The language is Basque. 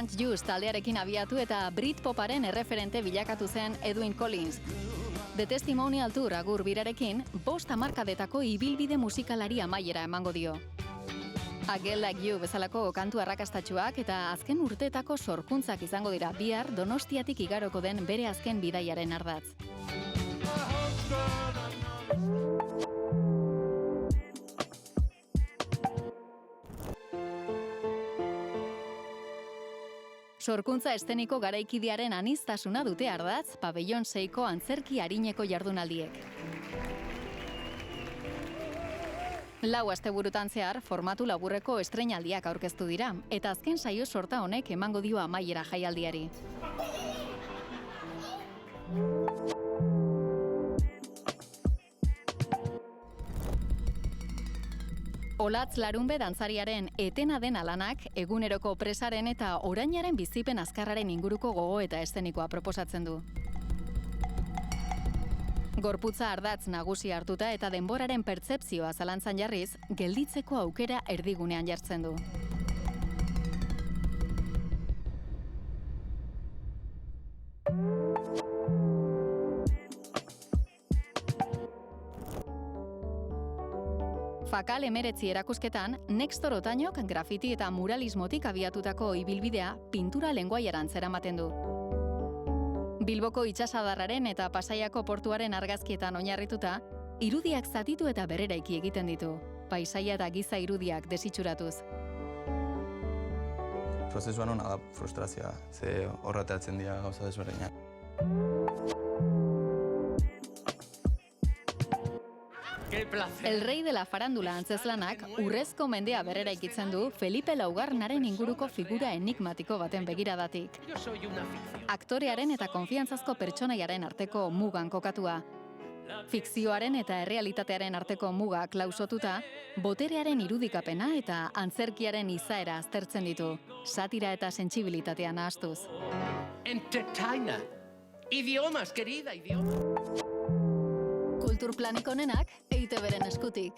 Can't Use taldearekin abiatu eta Britpoparen erreferente bilakatu zen Edwyn Collins. The Testimonial Tour agur birarekin, 5 hamarkadetako ibilbide musikalari amaiera emango dio. A Girl Like You bezalako kantu arrakastatsuak eta azken urteetako sorkuntzak izango dira bihar Donostiatik igaroko den bere azken bidaiaren ardatz. Sorkuntza eszeniko garaikidearen aniztasuna dute ardatz Pabellon 6ko antzerki arineko jardunaldiek. 4 asteburutan zehar formatu laburreko estreinaldiak aurkeztu dira, eta azken saio sorta honek emango dio amaiera jaialdiari. Olatz Larunbe dantzariaren etena den lanak eguneroko presaren eta orainaren bizipen azkarraren inguruko gogo eta eszenikoa proposatzen du. Gorputza ardatz nagusi hartuta eta denboraren pertzepzioa zalantzan jarriz, gelditzeko aukera erdigunean jartzen du. Fakal 19 erakusketan, Nextor Otañok grafiti eta muralismotik abiatutako ibilbidea pintura lengoaiarantz eramaten du. Bilboko itsasadarraren eta Pasaiako portuaren argazkietan oinarrituta, irudiak zatitu eta berreraiki egiten ditu, paisaia eta giza irudiak desitxuratuz. Prozesuan hona da frustrazioa, ze horretatzen dira gauza desberdinak. El Rey de la Farándula antzeslanak urrezko mendea berreraikitzen du Felipe Laugarnaren inguruko figura enigmatiko baten begiradatik. Aktorearen eta konfiantzazko pertsonaiaren arteko mugan kokatua. Fikzioaren eta errealitatearen arteko muga klausotuta, boterearen irudikapena eta antzerkiaren izaera aztertzen ditu, satira eta sentsibilitatea nahastuz. Entertainer. Idiomas, querida, idiomas. Kulturplanik onenak EITB-ren eskutik.